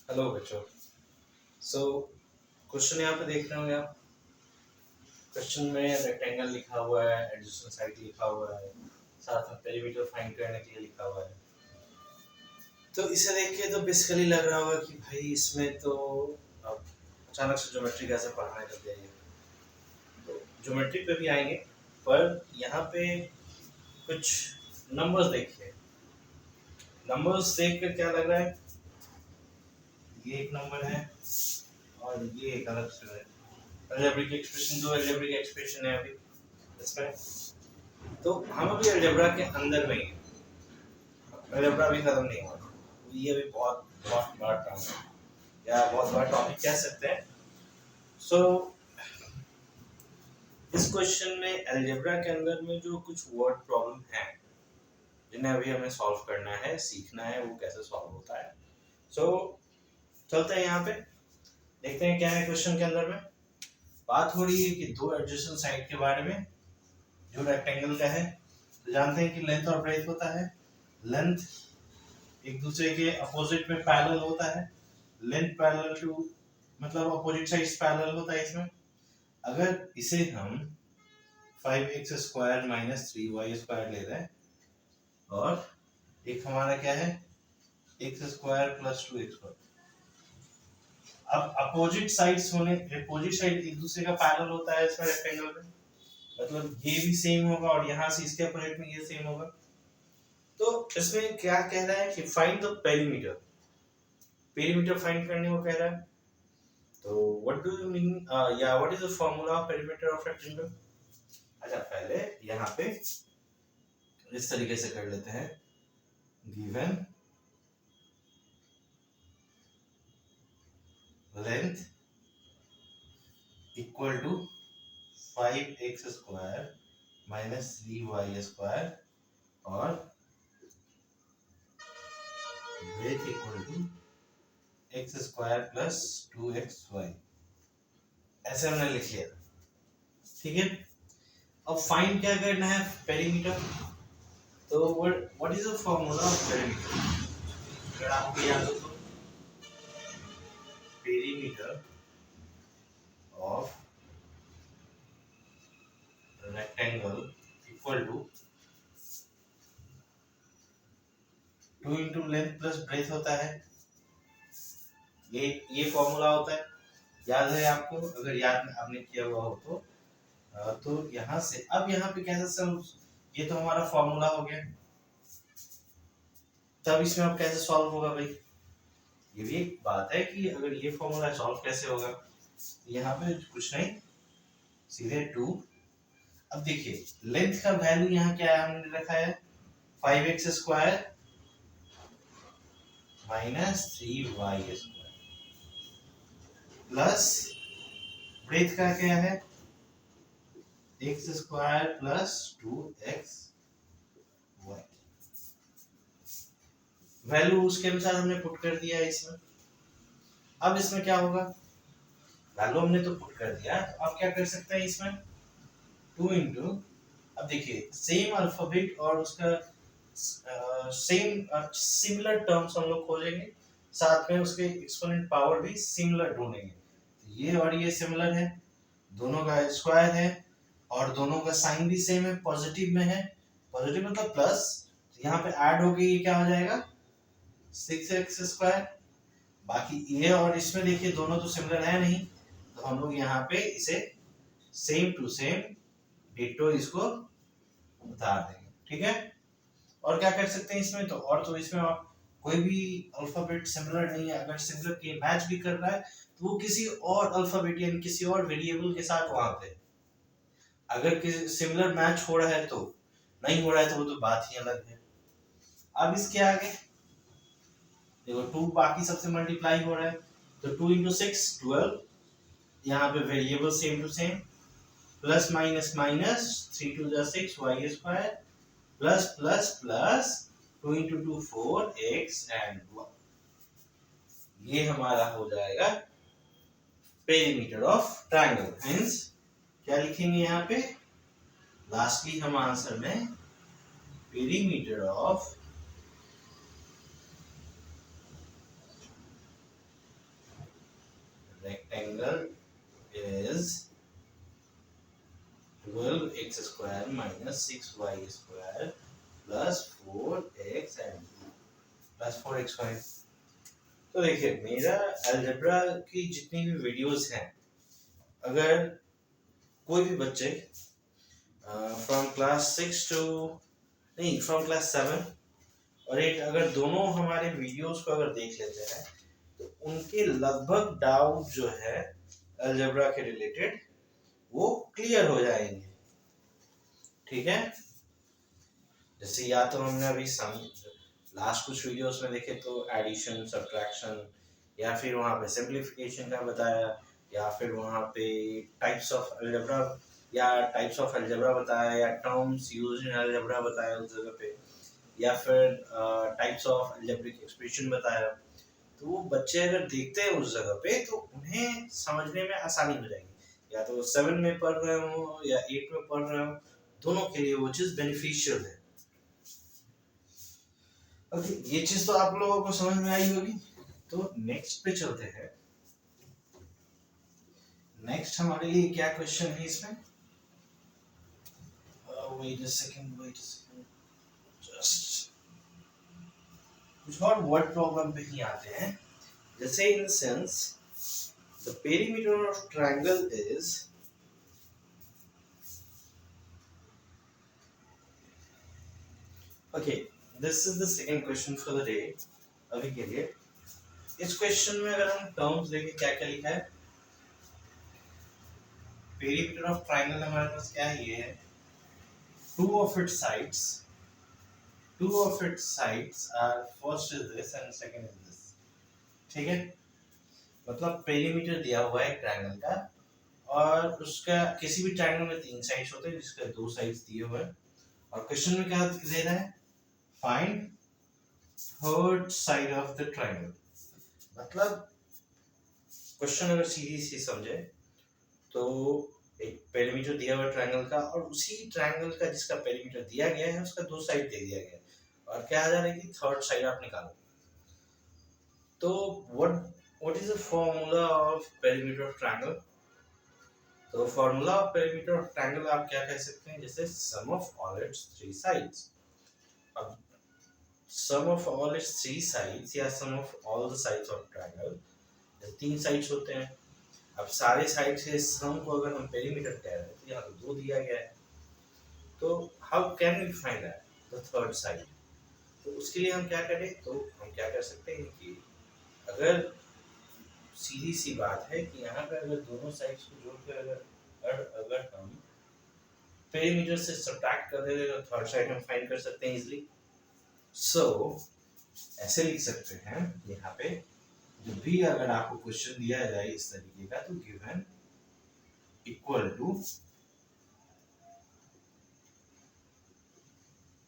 Hello बच्चों। So question यहाँ पे देख रहे होंगे आप। क्वेश्चन में रेक्टेंगल लिखा हुआ है, एडजेसेंट साइड लिखा हुआ है, साथ में पेरीमीटर फाइंड करने के लिए लिखा हुआ है। तो इसे देख के तो बेसिकली लग रहा होगा कि भाई इसमें तो अब अचानक से ज्योमेट्री कैसे पढ़ाने लग गए हैं। तो ज्योमेट्री पे भी आएंगे, पर यहाँ पे कुछ नंबर्स देखिए। नंबर्स देख कर क्या लग रहा है, ये एक नंबर है और ये एक अलग से है। अलजेब्रिक एक्सप्रेशन, दो अलजेब्रिक एक्सप्रेशन है अभी इसमें। तो हम अभी अलजेब्रा के अंदर में ही हैं। अलजेब्रा भी खत्म नहीं हुआ, तो ये भी बहुत बहुत बड़ा टर्म है या बहुत बड़ा टॉपिक कह सकते हैं। सो इस क्वेश्चन में अलजेब्रा के अंदर में जो कुछ वर्ड प्रॉब्लम है जिन्हें अभी हमें सॉल्व करना है, सीखना है वो कैसे सॉल्व होता है। सो चलते हैं यहाँ पे, देखते हैं क्या है क्वेश्चन के अंदर में। बात हो रही है कि दो एडजेसेंट साइड के बारे में जो रेक्टेंगल का है। तो जानते हैं कि लेंथ और ब्रेथ होता है। लेंथ एक दूसरे के अपोजिट में पैरेलल होता है। लेंथ पैरेलल टू मतलब अपोजिट साइड्स पैरेलल होता है इसमें। अगर इसे हम 5x square minus 3y square ले रहे हैं और एक हमारा क्या है x square plus 2x square. अब अपोजिट साइड्स होने, अपोजिट साइड एक दूसरे का पैरेलल होता है इसमें रेक्टेंगल में, मतलब ये भी सेम होगा और यहाँ से इसके अपोजिट में ये सेम होगा। तो इसमें क्या कह रहा है कि find the perimeter. Perimeter find करने को कह रहा है। तो व्हाट डू यू मीन या what is the formula of perimeter of rectangle. अच्छा, पहले यहाँ पे इस तरीके से कर लेते हैं। Given length equal to 5x square minus 3y square और breadth equal to x square plus 2xy। ऐसे हमने लिख लिया, ठीक है। अब फाइंड क्या करना है, पेरीमीटर। तो what is the formula of perimeter, अगर आपको याद हो तो। Perimeter of rectangle equal to 2 into length plus breadth होता है। ये फॉर्मूला होता है, याद है आपको? अगर याद आपने किया हुआ हो तो यहाँ से अब यहाँ पे कैसे सॉल्व, ये तो हमारा फॉर्मूला हो गया। तब इसमें अब कैसे सॉल्व होगा भाई, ये भी एक बात है कि अगर ये फॉर्मूला सॉल्व कैसे होगा। यहाँ पे कुछ नहीं, सीधे 2। अब देखिए लेंथ का वैल्यू यहाँ क्या है, हमने रखा है 5x square minus 3y square plus breadth का क्या है x square plus 2x y। Value उसके अनुसार हमने पुट कर दिया है इसमें। अब इसमें क्या होगा, वैल्यू हमने तो पुट कर दिया, तो अब क्या कर सकते हैं इसमें 2 इंटू, अब देखिए सेम अल्फाबेट और उसका सेम सिमिलर टर्म्स हम लोग खोजेंगे, साथ में उसके एक्सपोनेंट पावर भी सिमिलर ढूंढेंगे। ये और ये सिमिलर है, दोनों का स्क्वायर है और दोनों का साइन भी सेम है, पॉजिटिव में है। पॉजिटिव मतलब प्लस, यहाँ पे ऐड होके ये क्या हो जाएगा 6x स्क्वायर। बाकी ये और इसमें देखिए दोनों तो सिमिलर है नहीं, तो हम लोग यहाँ पे इसे सेम टू सेम डिटो इसको उतार देंगे, ठीक है। और क्या कर सकते हैं इसमें, तो इसमें कोई भी अल्फाबेट सिमिलर नहीं है। अगर सिमिलर के मैच भी कर रहा है तो वो किसी और अल्फाबेट यानी किसी और वेरिएबल के साथ वहां पे, अगर किसी सिमिलर मैच हो रहा है तो, नहीं हो रहा है तो वो तो बात ही अलग है। अब इसके आगे देखो 2 बाकी सबसे मल्टीप्लाई हो रहा है, तो 2 इंटू 6 12, यहाँ पे variable same to same, plus minus minus 3 to 6 y square plus plus plus 2 into 2 4 x and 1। ये हमारा हो जाएगा पेरीमीटर ऑफ ट्रायंगल। हेंस क्या लिखेंगे यहाँ पे, लास्टली हम आंसर में perimeter of rectangle is 12x square minus 6y square plus 4x and plus 4x5। तो देखिए मेरा अलजेब्रा की जितनी भी वीडियोस हैं, अगर कोई भी बच्चे फ्रॉम क्लास 6 टू नहीं फ्रॉम क्लास 7 और 8 अगर दोनों हमारे वीडियोस को अगर देख लेते हैं तो उनके लगभग डाउट जो है अलजेब्रा के रिलेटेड वो क्लियर हो जाएंगे। ठीक है, जैसे या तो हमने अभी लास्ट कुछ वीडियोस में देखे तो एडिशन सब्ट्रैक्शन या फिर वहाँ पे सिंप्लीफिकेशन का बताया या फिर वहाँ पे टाइप्स ऑफ अलजेब्रा बताया या टर्म्स यूज्ड इन अलजेब्रा बताया उस जगह पे, या फिर टाइप्स ऑफ अलजेब्रिक एक्सप्रेशन बताया। तो वो बच्चे अगर देखते हैं उस जगह पे तो उन्हें समझने में आसानी हो जाएगी, या तो 7 में पढ़ रहे हो या 8 में पढ़ रहे हो, दोनों के लिए वो चीज बेनिफिशियल है। ओके, ये चीज तो आप लोगों को समझ में आई होगी। तो नेक्स्ट पे चलते हैं। नेक्स्ट हमारे लिए क्या क्वेश्चन है इसमें? वेट अ सेकंड जस्ट कुछ और वर्ड प्रॉब्लम पे ही आते हैं। जैसे in sense the perimeter of triangle is okay, this is the second question for the day. अभी के लिए इस क्वेश्चन में अगर हम टर्म्स देखें क्या क्या लिखा है, पेरीमीटर ऑफ ट्रायंगल हमारे पास क्या है, ये है two of its sides are first is this and second is this। ठीक है, मतलब पेरीमीटर दिया हुआ है ट्रायंगल का और उसका किसी भी ट्रायंगल में 3 साइड्स होते हैं जिसके 2 साइड्स दिए हुए हैं और क्वेश्चन में क्या दे रहा है, find third side of the triangle. मतलब क्वेश्चन अगर सीधी सी समझे तो एक पेरीमीटर दिया हुआ ट्रायंगल का और उसी ट्रायंगल का जिसका पेरीमीटर दिया गया है उसका 2 साइड दे दिया गया है और क्या आ जा रहा है कि थर्ड साइड आप निकालो। तो what is the formula of perimeter of triangle? तो formula of perimeter of triangle आप क्या कह सकते हैं, जैसे sum of all its 3 sides. अब sum of all its 3 sides या sum of all the sides of triangle, 3 sides होते हैं। अब सारे साइड से सम को अगर हम पेरीमीटर कह रहे हैं तो यहाँ तो 2 दिया गया है, तो how can we find that the third side? तो उसके लिए हम क्या करें, तो हम क्या कर सकते हैं कि अगर सीधी सी बात है कि यहाँ पे अगर दोनों साइड्स को जोड़कर अगर हम पेरीमीटर से सब्ट्रैक्ट कर दें तो थर्ड साइड हम फाइंड कर सकते हैं इजीली। सो ऐसे लिख सकते हैं यहाँ पे, जब भी अगर आपको क्वेश्चन दिया जाए इस तरीके का तो given equal to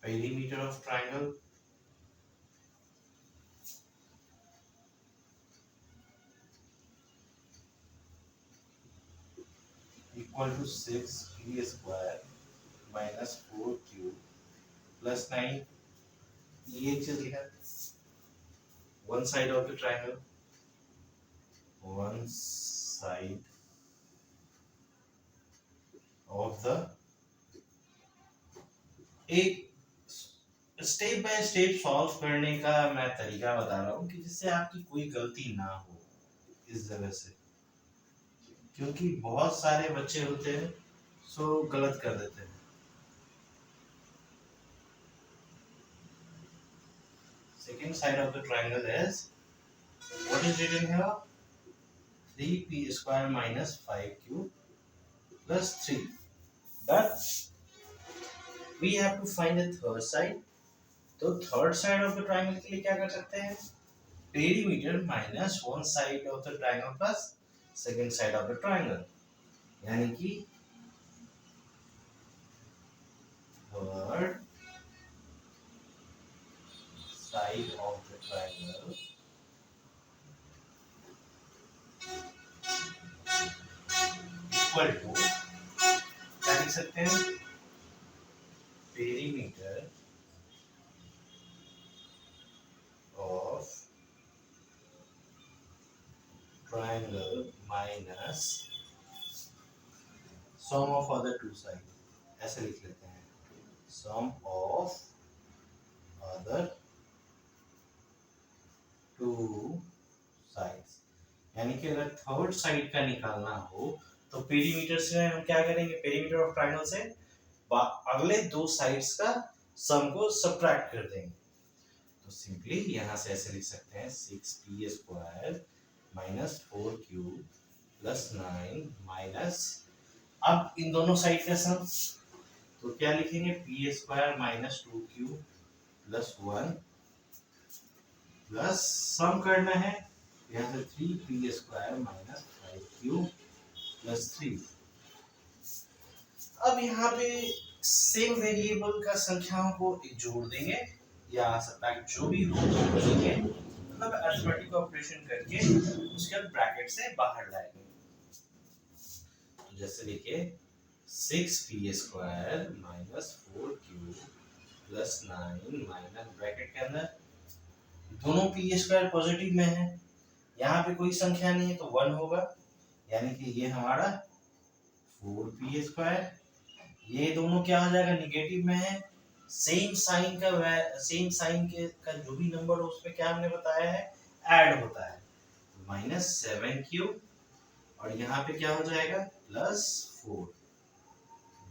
perimeter of triangle equal to 6p square minus 4q plus 9। ये चीज लिखा है, one side of the triangle, one side of the, एक स्टेप बाय स्टेप सॉल्व करने का मैं तरीका बता रहा हूँ कि जिससे आपकी कोई गलती ना हो इस जगह से, क्योंकि बहुत सारे बच्चे होते हैं सो गलत कर देते हैं। Second side of the triangle is what is written here, 3p square minus 5q plus 3, but we have to find the third side। तो third side of the triangle के लिए क्या कर सकते हैं, perimeter minus one side of the triangle plus second side of the triangle, यानी कि third side of the triangle equal to क्या लिख सकते हैं, perimeter of triangle minus sum of other two side, ऐसे लिख लेते हैं, sum of other two sides. यानी कि अगर थर्ड साइड का निकालना हो तो पेरीमीटर से हम क्या करेंगे, पेरीमीटर ऑफ ट्रायंगल से अगले दो साइड्स का सम को सब्ट्रैक्ट कर देंगे। तो सिंपली यहां से ऐसे लिख सकते हैं 6p square minus 4q plus 9 minus, अब इन दोनों साइड का सम, तो क्या लिखेंगे, p square minus 2q plus 1 plus sum करना है यहाँ से 3p square minus 5q plus 3। अब यहाँ पे सेम वेरिएबल का संख्याओं को जोड़ देंगे या सब्ट्रैक्ट जो भी हो करेंगे, मतलब अरिथमेटिक ऑपरेशन करके उसके बाद ब्रैकेट से बाहर लाएंगे। तो जैसे देखिए 6p square minus 4q plus 9 minus bracket के अंदर दोनों p स्क्वायर पॉजिटिव में है, यहाँ पे कोई संख्या नहीं है तो 1 होगा, यानी कि ये हमारा 4p स्क्वायर, ये दोनों क्या हो जाएगा, निगेटिव में है, सेम साइन के का जो भी नंबर हो उसमें क्या हमने बताया है, ऐड होता है, माइनस 7q और यहाँ पे क्या हो जाएगा प्लस 4,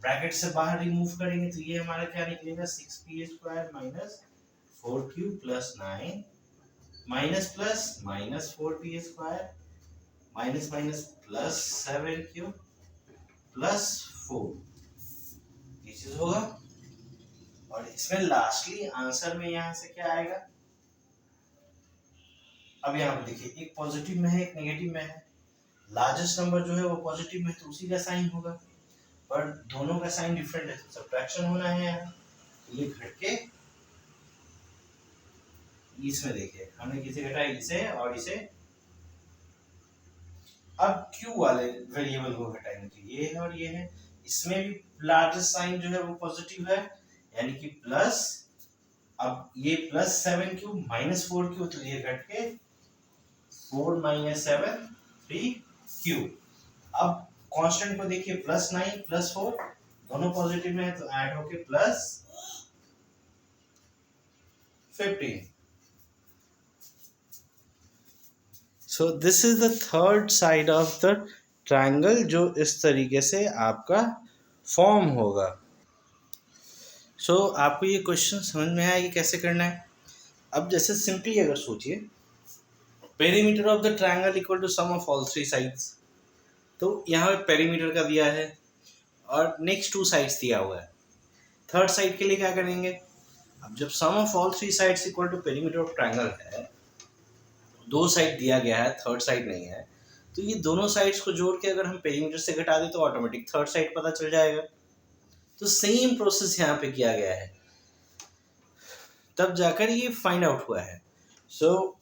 ब्रैकेट से बाहर रिमूव करेंगे तो ये हमारा क्या निकलेगा 6p square minus 4q plus 9 minus plus minus 4p square minus minus plus 7q plus 4, ये चीज होगा। और इसमें लास्टली आंसर में यहां से क्या आएगा, अब यहाँ पे देखिए एक पॉजिटिव में है एक नेगेटिव में है, लार्जेस्ट नंबर जो है वो पॉजिटिव में तो उसी का साइन होगा, पर दोनों का साइन डिफरेंट है तो सब्ट्रैक्शन होना है यहाँ, ये घट के इसमें देखिए हमने किसे घटाया, इसे और इसे, अब q वाले वेरिएबल को घटाएंगे तो ये है और ये है, इसमें भी लार्जेस्ट साइन जो है वो पॉजिटिव है यानी कि प्लस, अब ये प्लस 7q माइनस 4q तो ये घट के 4 माइनस 7 3q। अब कांस्टेंट को देखिए प्लस 9 प्लस 4 दोनों पॉजिटिव में है तो ऐड होके plus 15। So this is the third side of the triangle जो इस तरीके से आपका फॉर्म होगा। So आपको ये क्वेश्चन समझ में आया कि कैसे करना है। अब जैसे सिंपली अगर सोचिए perimeter of the triangle equal to sum of all three sides, तो यहाँ पे पेरीमीटर का दिया है और नेक्स्ट टू साइड्स दिया हुआ है, थर्ड साइड के लिए क्या करेंगे, अब जब sum of all three sides equal to perimeter of triangle है, दो साइड दिया गया है थर्ड साइड नहीं है, तो ये दोनों साइड्स को जोड़ के अगर हम पेरीमीटर से घटा दें तो ऑटोमेटिक थर्ड साइड पता चल जाएगा। तो सेम प्रोसेस यहाँ पे किया गया है, तब जाकर ये फाइंड आउट हुआ है। सो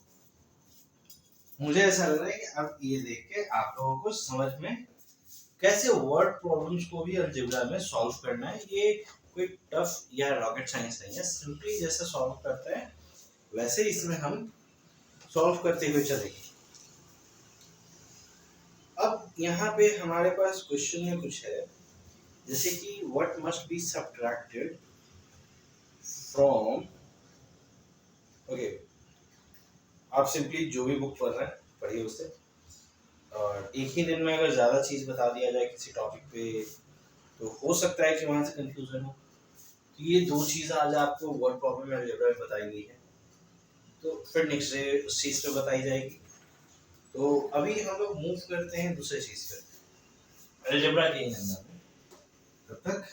मुझे ऐसा लग रहा है कि अब ये देख के आप लोगों को समझ में कैसे वर्ड प्रॉब्लम्स को भी अलजेब्रा में सॉल्व करना है। ये कोई टफ या रॉकेट साइंस नहीं है, सिंपली जैसे सॉल्व करते हैं वैसे इसमें हम सॉल्व करते हुए चलेंगे। अब यहाँ पे हमारे पास क्वेश्चन में कुछ है जैसे कि what must be subtracted from, okay आप सिंपली जो भी बुक पढ़ रहे हैं पढ़िए उससे, और एक ही दिन में अगर ज़्यादा चीज़ बता दिया जाए किसी टॉपिक पे तो हो सकता है कि वहाँ से कंफ्यूजन हो। तो ये दो चीज़ आज आपको वर्ड प्रॉब्लम में अलजेब्रा में बताई गई है, तो फिर नेक्स्ट डे उस चीज़ पे बताई जाएगी। तो अभी हम लोग मूव करते हैं दूसरे चीज़ पे अलजेब्रा के अंदर में, तब तक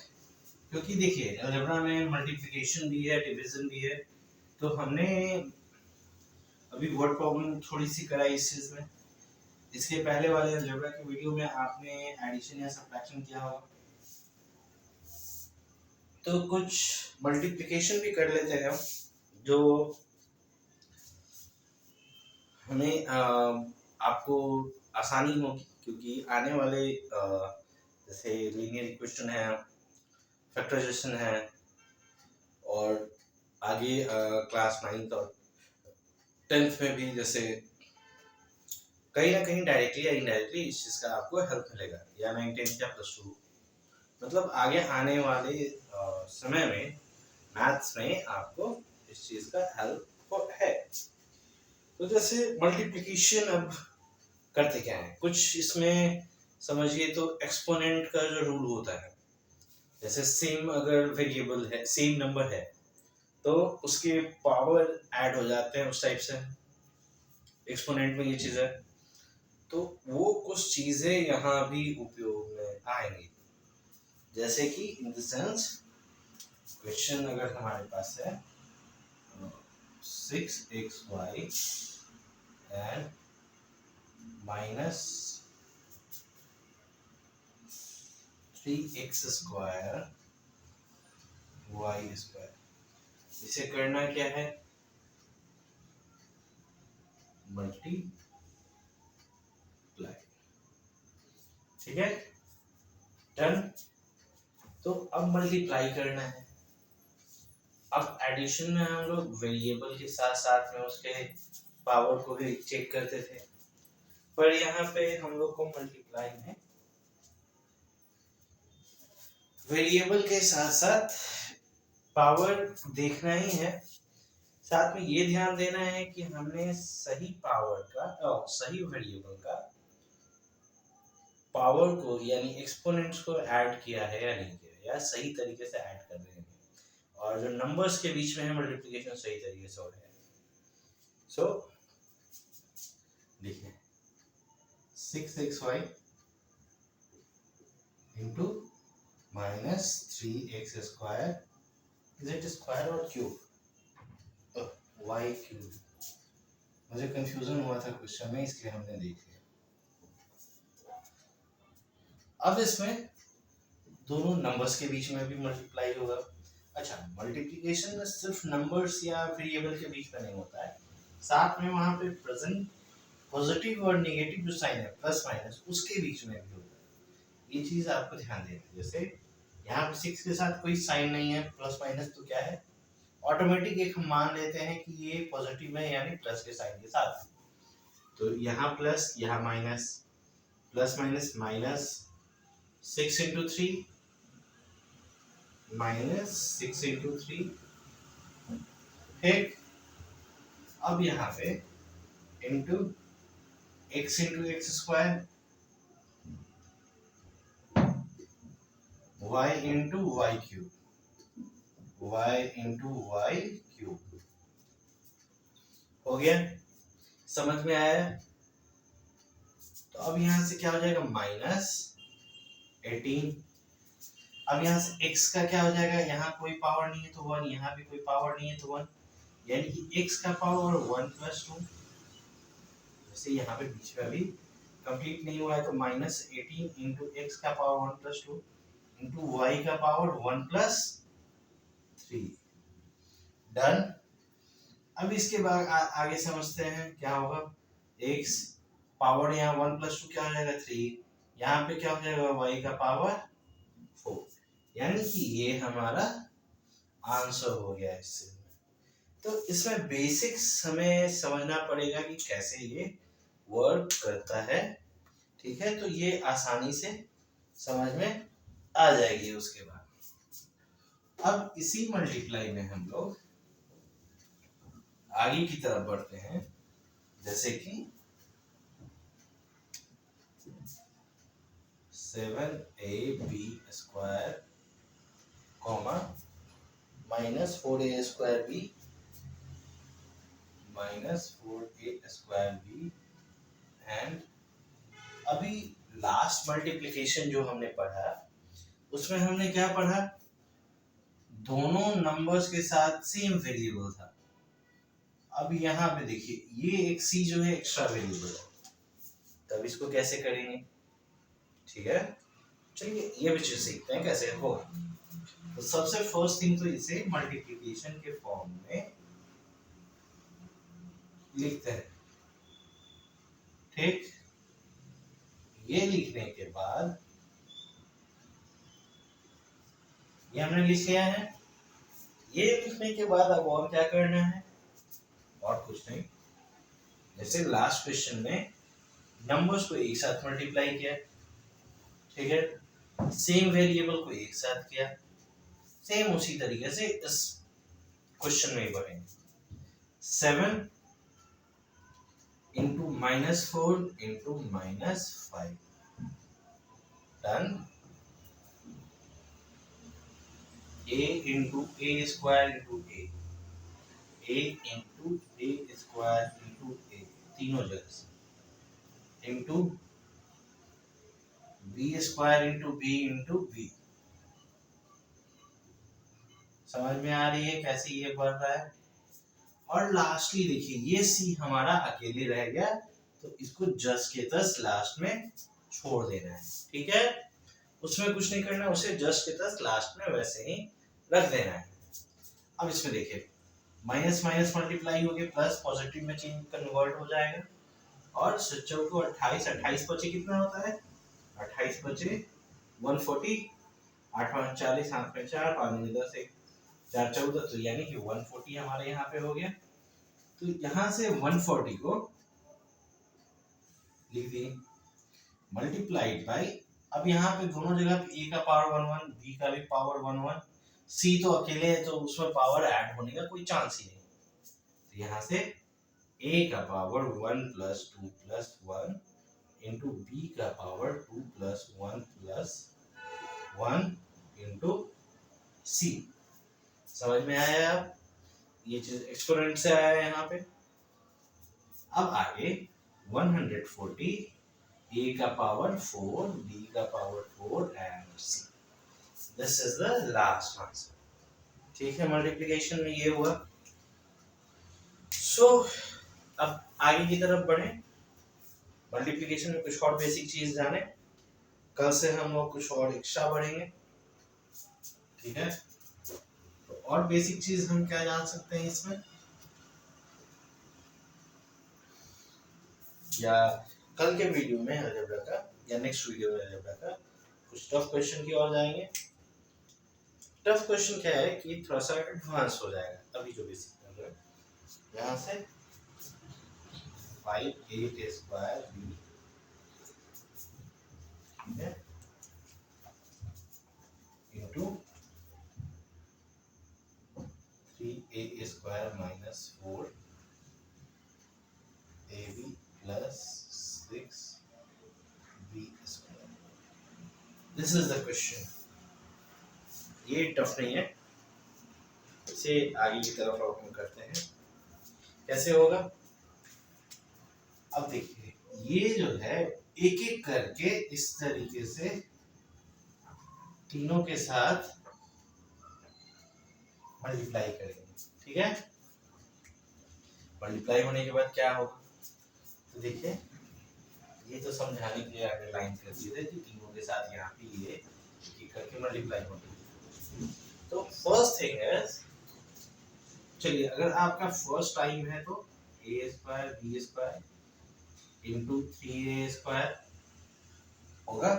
क्योंकि देखिए अलजेब्रा में मल्टीप्लिकेशन भी है डिवीजन भी है, तो हमने अभी वर्ड प्रॉब्लम थोड़ी सी कराई इस चीज़ में। इसके पहले वाले अलजेब्रा के वीडियो में आपने एडिशन या सब्ट्रैक्शन किया होगा, तो कुछ मल्टीप्लिकेशन भी कर लेते हैं हम जो हमें आपको आसानी होगी, क्योंकि आने वाले जैसे लीनियर इक्वेशन है, फैक्टराइजेशन है, और आगे क्लास 9th और 10th में भी जैसे कहीं ना कहीं डायरेक्टली या इनडायरेक्टली इस चीज़ का आपको हेल्प मिलेगा, या 9 10 या +2, मतलब आगे आने वाले समय में मैथ्स में आपको इस चीज़ का हेल्प है। तो जैसे मल्टीप्लिकेशन अब करते क्या है, कुछ इसमें समझिए तो एक्सपोनेंट का जो रूल होता है, जैसे सेम अगर वेरिएबल है, सेम नंबर है, तो उसके पावर ऐड हो जाते हैं, उस टाइप से एक्सपोनेंट में ये चीज़ है। तो वो कुछ चीज़ें यहाँ भी उपयोग में आएंगी, जैसे कि इन द सेंस क्वेश्चन अगर हमारे पास है 6xy and minus 3x square y square, इसे करना क्या है, मल्टीप्लाई, ठीक है, डन। तो अब मल्टीप्लाई करना है। अब एडिशन में हम लोग वेरिएबल के साथ साथ में उसके पावर को भी चेक करते थे, पर यहाँ पे हम लोग को मल्टीप्लाई में वेरिएबल के साथ साथ पावर देखना ही है, साथ में ये ध्यान देना है कि हमने सही पावर का और सही वेरिएबल का पावर को यानी एक्सपोनेंट्स को ऐड किया है या नहीं किया, या सही तरीके से ऐड कर रहे हैं, और जो नंबर्स के बीच में है मल्टीप्लिकेशन सही तरीके से हो रहा है। सो देखिए 6xy into minus 3x square, is it square और क्यूब, y क्यूब, मुझे कंफ्यूजन हुआ था क्वेश्चन में इसलिए हमने देख लिया। अब इसमें दोनों नंबर्स के बीच में भी मल्टीप्लाई होगा। अच्छा, मल्टीप्लिकेशन में सिर्फ नंबर्स या वेरिएबल के बीच में नहीं होता है, साथ में वहां पे प्रेजेंट पॉजिटिव और नेगेटिव जो साइन है प्लस माइनस उसके बीच में भी होता है। ये चीज आपको ध्यान देना है। जैसे यहाँ पे 6 के साथ कोई साइन नहीं है प्लस माइनस, तो क्या है, ऑटोमेटिक एक हम मान लेते हैं कि ये पॉजिटिव है यानी प्लस के साइन के साथ, तो यहाँ प्लस यहाँ minus, plus minus minus 6 into 3 minus 6 into 3, ठीक। अब यहाँ पे into x into x square, y into y cube, y into y cube, हो गया, समझ में आया। तो अब यहां से क्या हो जाएगा, माइनस 18। अब यहाँ से x का क्या हो जाएगा, यहाँ कोई पावर नहीं है तो 1, यहाँ भी कोई पावर नहीं है तो 1, यानी कि x का पावर 1 प्लस 2, जैसे यहाँ पे बीच में अभी कंप्लीट नहीं हुआ है, तो माइनस 18 इंटू एक्स का पावर 1 प्लस 2 इंटू वाई का पावर 1 प्लस 3, डन। अब इसके बाद आगे समझते हैं क्या होगा, x पावर यहाँ 1 प्लस 2 क्या हो जाएगा 3, यहाँ पे क्या हो जाएगा y का पावर 4, यानी कि ये हमारा आंसर हो गया इससे। तो इसमें बेसिक्स हमें समझना पड़ेगा कि कैसे ये वर्क करता है, ठीक है, तो ये आसानी से समझ में आ जाएगी। उसके बाद अब इसी मल्टीप्लाई में हम लोग आगे की तरफ बढ़ते हैं, जैसे कि 7ab square comma minus 4a square b minus 4a square b, and अभी लास्ट मल्टीप्लिकेशन जो हमने पढ़ा उसमें हमने क्या पढ़ा, दोनों नंबर्स के साथ सेम वेरिएबल था। अब यहाँ पे देखिए ये एक c जो है एक्स्ट्रा वेरिएबल है, तब इसको कैसे करेंगे, ठीक है, चलिए ये भी चीज सीखते हैं कैसे होगा। तो सबसे फर्स्ट थिंग तो इसे मल्टीप्लिकेशन के फॉर्म में लिखते हैं, ठीक। ये लिखने के बाद ये हमने लिख लिया है। ये लिखने के बाद अब और क्या करना है, और कुछ नहीं, जैसे लास्ट क्वेश्चन में नंबर्स को एक साथ मल्टीप्लाई किया, ठीक है, सेम वेरिएबल को एक साथ किया, सेम उसी तरीके से इस क्वेश्चन में ही बढ़ेंगे। 7 into -4 into -5 done. a into A square into A into A square into A, तीनों जगह से, into B square into B. समझ में आ रही है कैसे ये बढ़ रहा है। और लास्टली देखिए ये सी हमारा अकेले रह गया, तो इसको जस्ट के तस लास्ट में छोड़ देना है, ठीक है, उसमें कुछ नहीं करना, उसे जस्ट के तस लास्ट में वैसे ही रख देना है। अब इसमें देखिए माइनस माइनस मल्टीप्लाई हो गया, प्लस पॉजिटिव में चेंज कन्वर्ट हो जाएगा, और 28 28 बचे कितना होता है, 28 बचे 140, 8 5 40, 7 5 4, 5 10 1 4 14, तो यानी कि 140 हमारे यहाँ पे हो गया। तो यहाँ से 140 को लिख दिए मल्टीप्लाइड बाई, अब यहाँ पे दोनों जगह पे a का पावर 1 1, b का भी पावर 1 1, c तो अकेले है तो उसमें पावर ऐड होने का कोई चांस ही नहीं, तो यहाँ से a का power 1 plus 2 plus 1 into b का power 2 plus 1 plus 1 into c। समझ में आया अब, ये चीज एक्सपोनेंट से आया है यहाँ पे। अब आगे 140, a का पावर 4, b का power 4 and c, this is the last answer, ठीक है। मल्टीप्लिकेशन में ये हुआ। सो अब आगे की तरफ बढ़े, मल्टीप्लिकेशन में कुछ और बेसिक चीज जाने, कल से हम लोग कुछ और एक्स्ट्रा बढ़ेंगे, ठीक है। तो और बेसिक चीज हम क्या जान सकते हैं इसमें, या कल के वीडियो में अलजेब्रा का, या नेक्स्ट वीडियो में अलजेब्रा का कुछ टफ क्वेश्चन की ओर जाएंगे। टफ क्वेश्चन क्या है कि थोड़ा सा एडवांस हो जाएगा, अभी जो बेसिक कर रहे हैं, यहाँ से 5a स्क्वायर b, ठीक है, into 3a square minus 4 ab plus 6b square, this is the question. ये टफ नहीं है, इसे आगे की तरफ हम करते हैं, कैसे होगा। अब देखिए ये जो है एक एक करके इस तरीके से तीनों के साथ मल्टीप्लाई करेंगे, ठीक है। मल्टीप्लाई होने के बाद क्या होगा, तो देखिए ये तो समझाने के लिए आगे लाइन कर दिए थे कि तीनों के साथ यहाँ पे ये एक करके मल्टीप्लाई होगा। तो फर्स्ट थिंग है, चलिए अगर आपका फर्स्ट टाइम है तो a square b square into 3a square होगा।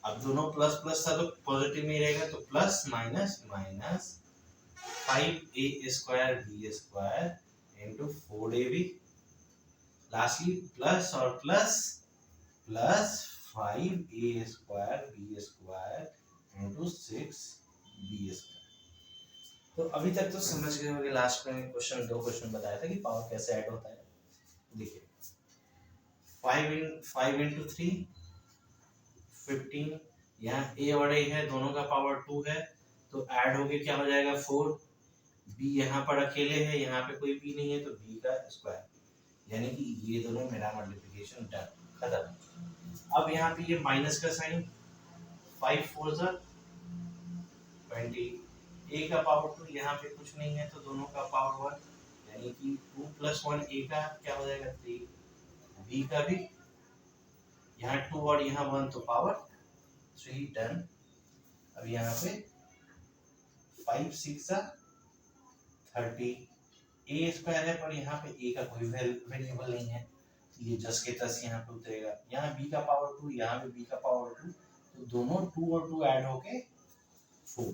अब दोनों प्लस प्लस था तो पॉजिटिव में रहेगा, तो plus minus minus 5a square b square into 4ab, lastly plus और plus plus 5a square b square into 6b square. तो अभी तक तो समझ गए होंगे, लास्ट में क्वेश्चन 2 क्वेश्चन बताया था कि पावर कैसे ऐड होता है। देखिए 5 इंटू 3 15, यहाँ a और a है, दोनों का पावर 2 है, तो ऐड होके क्या हो जाएगा 4, b यहाँ पर अकेले है, यहाँ पे कोई b नहीं है, तो b का स्क्वायर, यानी कि ये दोनों मेरा मल्टीप्लिकेशन डन, खत्म। अब यहाँ पे ये माइनस का साइन, 5 4 20, a का पावर 2, यहाँ पे कुछ नहीं है तो दोनों का पावर 1, यानी कि 2 प्लस 1 a का क्या हो जाएगा 3, b का भी यहाँ 2 और यहाँ 1 तो पावर 3, डन। अब यहाँ पे 5 6 30, a स्क्वायर है पर यहाँ पे a का कोई वेरिएबल नहीं है, तो ये जस्ट के तस यहाँ पे उतरेगा, यहाँ b का पावर 2, यहाँ पे b का पावर 2, तो दोनों 2 और 2 ऐड होके 4,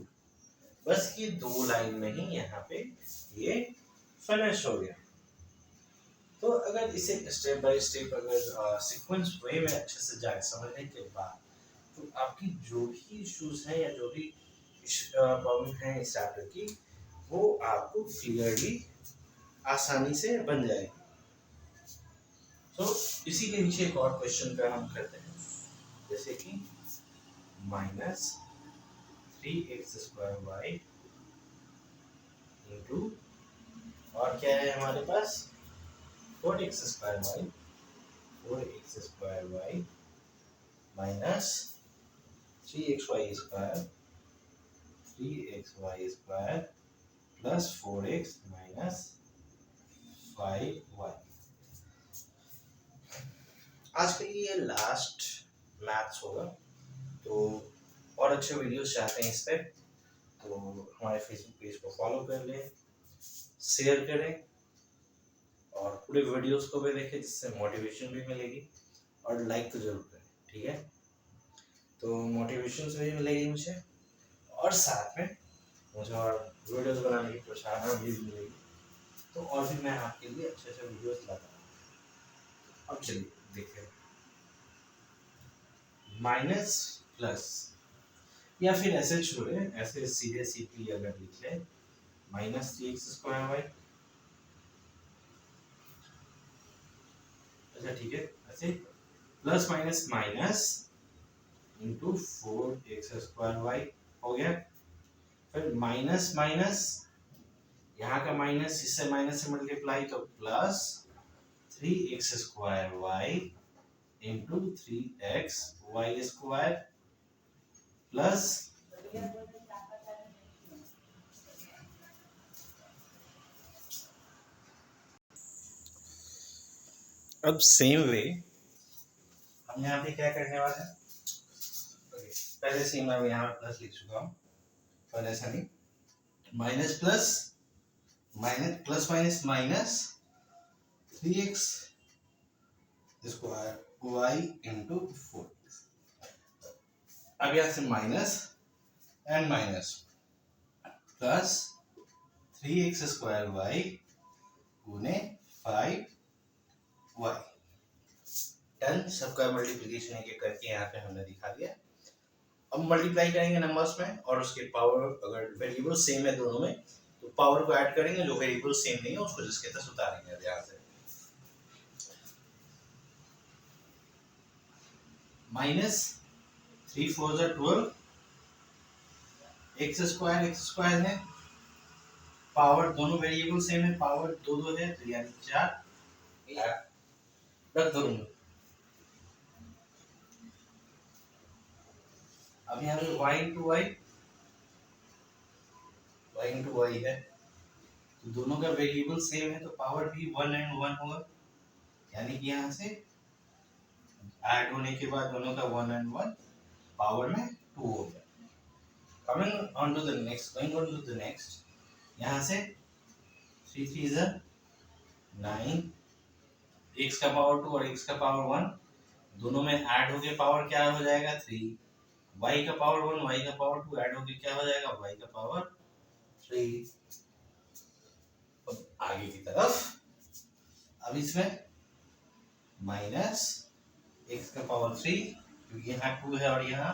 बस ये 2 लाइन में ही यहाँ पे ये फिनिश हो गया। तो अगर इसे स्टेप बाय स्टेप अगर सीक्वेंस वे में अच्छे से जाए समझने के बाद, तो आपकी जो भी इश्यूज हैं या जो भी प्रॉब्लम है इस चैप्टर की, वो आपको क्लियरली आसानी से बन जाएगी। तो इसी के नीचे एक और क्वेश्चन पे हम करते हैं, जैसे कि -3x² y इंटू, और क्या है हमारे पास 4x² y minus 3xy² plus 4x minus 5y। आज के लिए ये लास्ट मैथ्स होगा, तो और अच्छे वीडियोस चाहते हैं इस पे तो हमारे फेसबुक पेज को फॉलो कर लें, शेयर करें और पूरे वीडियोस को भी देखें, जिससे मोटिवेशन भी मिलेगी, और लाइक तो जरूर करें, ठीक है। तो मोटिवेशन भी मिलेगी मुझे, और साथ में मुझे और वीडियोस बनाने की प्रोत्साहन भी मिलेगी, तो और भी मैं आपके लिए अच्छे अच्छे वीडियोस लाता हूँ। अब चलिए देखते हैं, माइनस प्लस, या फिर ऐसे छोड़े, ऐसे सीधे सीधी अगर लिख ले -3x²y, अच्छा ठीक है, ऐसे plus minus minus into 4x² हो गया। फिर माइनस माइनस, यहाँ का माइनस इससे माइनस से मल्टीप्लाई, तो plus 3x² into 3xy² plus, अब सेम वे हम यहाँ पे क्या करने वाले हैं, पहले से मैं यहाँ प्लस लिख चुका हूँ, पहले ऐसा नहीं, minus plus minus plus minus minus 3x² y into 4x, अब यहाँ से minus and minus plus 3x² y गुने 5y, डन। सबका मल्टीप्लिकेशन एक एक करके यहाँ पे हमने दिखा दिया। अब मल्टीप्लाई करेंगे नंबर्स में, और उसके पावर अगर वेरिएबल सेम है दोनों में, तो पावर को ऐड करेंगे, जो वेरिएबल सेम नहीं है उसको जिसके तक उतारेंगे यहाँ से। माइनस 3 4 12, x² है, पावर दोनों वेरिएबल सेम है, पावर दो दो है, तो यानी 4 रख दो। अब यहाँ पे y इंटू y है, तो दोनों का वेरिएबल सेम है, तो पावर भी 1 एंड 1 होगा, यानी कि यहाँ से ऐड होने के बाद दोनों का 1 एंड 1 पावर में 2 हो गया। Coming on to the next, going on to the next, यहाँ से 3 3 9, x का पावर 2 और x का पावर 1 दोनों में ऐड होके पावर क्या हो जाएगा 3, y का पावर 1 y का पावर 2 ऐड होके क्या हो जाएगा y का पावर 3। अब आगे की तरफ, अब इसमें माइनस x का पावर 3, क्योंकि यहाँ 2 है और यहाँ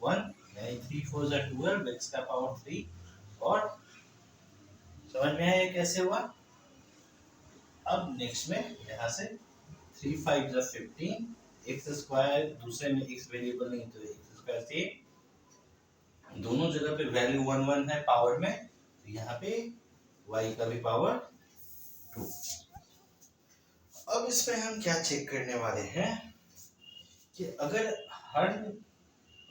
1, यानी 3 4 12, x का पावर 3, और समझ में आया कैसे हुआ। अब नेक्स्ट में यहाँ से 3 5 15, x² दूसरे में x वेरिएबल नहीं तो x² से दोनों जगह पे वैल्यू 1 1 है पावर में, तो यहाँ पे y का भी पावर 2। अब इसमें हम क्या चेक करने वाले हैं कि अगर हर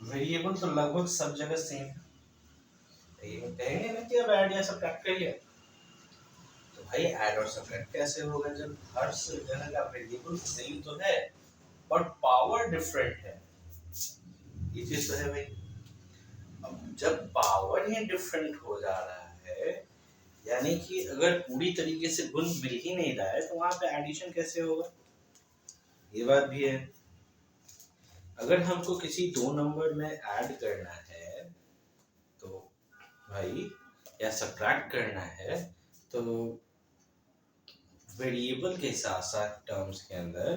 वेरिएबल तो लगभग सब जगह सेम है, कहेंगे ना कि अब ऐड या सब्ट्रैक्ट करिए, तो भाई ऐड और सब्ट्रैक्ट कैसे होगा जब हर जगह का वेरिएबल सेम तो है बट पावर डिफरेंट है, ये चीज तो है भाई। अब जब पावर ही डिफरेंट हो जा रहा है, यानी कि अगर पूरी तरीके से गुण मिल ही नहीं रहा है, तो वहां पे एडिशन कैसे होगा, ये बात भी है। अगर हमको किसी दो नंबर में ऐड करना है तो भाई, या सब्ट्रैक्ट करना है, तो वेरिएबल के साथ साथ टर्म्स के अंदर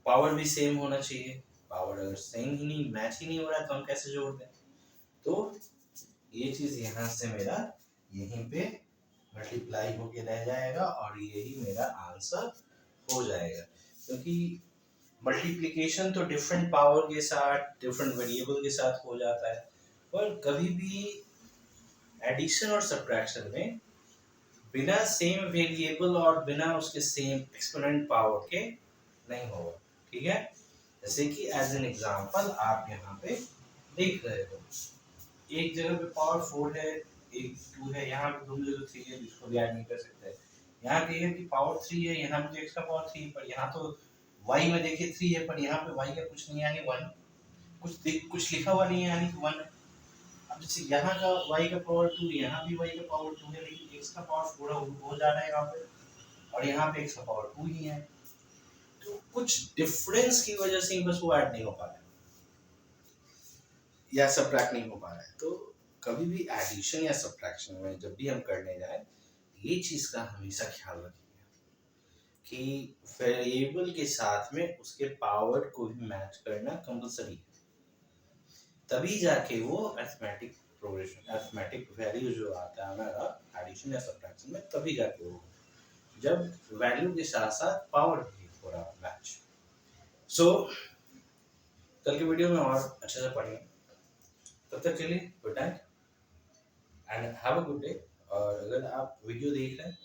पावर भी सेम होना चाहिए। पावर अगर सेम ही नहीं, मैच ही नहीं हो रहा है तो हम कैसे जोड़ दें? तो ये चीज यहाँ से मेरा यहीं पे मल्टीप्लाई होके रह जाएगा और यही मेरा आंसर हो जाएगा, क्योंकि मल्टीप्लिकेशन तो डिफरेंट पावर के साथ डिफरेंट वेरिएबल के साथ हो जाता है, पर कभी भी एडिशन और सब्ट्रैक्शन में बिना सेम वेरिएबल और बिना उसके सेम एक्सपोनेंट पावर के नहीं होगा। ठीक है, जैसे कि एज एन एग्जांपल आप यहाँ पे देख रहे हो, एक जगह पे पावर 4 है, एक 2 है, यहाँ पे दोनों जगह 3 है, जिसको भी ऐड नहीं कर सकते। यहाँ कहिए कि पावर 3 है, यहाँ पे x का पावर 3 है, पर यहाँ तो y में देखिए 3 है, पर यहाँ पे y का कुछ नहीं है यानी 1, कुछ लिखा हुआ नहीं है यानी कि 1 है। अब जैसे यहाँ का y का पावर 2, यहाँ भी y का पावर 2 है, लेकिन x का पावर 4 हो जा रहा है यहाँ पे, और यहाँ पे x का पावर 2 ही है, तो कुछ डिफरेंस की वजह से ही बस वो ऐड नहीं हो पा रहा है या सब्ट्रैक्ट नहीं हो पा रहा है। तो कभी भी एडिशन या सब्ट्रैक्शन में जब भी हम करने जाए, ये चीज का हमेशा ख्याल रखिए कि वेरिएबल के साथ में उसके पावर को भी मैच करना कंपलसरी है, तभी जाके वो अरिथमेटिक प्रोग्रेशन, अरिथमेटिक वैल्यू जो आता है हमारा एडिशन या सब्ट्रैक्शन में, तभी जाके वो जब वैल्यू के साथ साथ पावर भी हो रहा मैच। सो कल के वीडियो में और अच्छे से पढ़ेंगे, तब तक के लिए good night and have a good day. और अगर आप वीडियो देख रहे हैं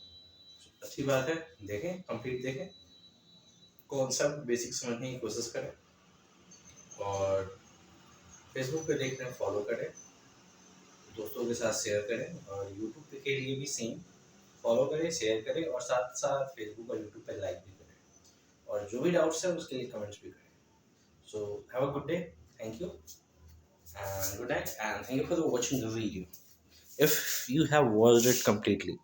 अच्छी बात है, देखें, कंप्लीट देखें, कॉन्सेप्ट बेसिक समझने की कोशिश करें, और फेसबुक पे देख रहे हैं फॉलो करें, दोस्तों के साथ शेयर करें, और यूट्यूब पे के लिए भी सेम फॉलो करें, शेयर करें, और साथ साथ फेसबुक और यूट्यूब पे लाइक भी करें, और जो भी डाउट्स है उसके लिए कमेंट्स भी करें। So have a good day, thank you and good night, and thank you for watching the video if you have watched it completely.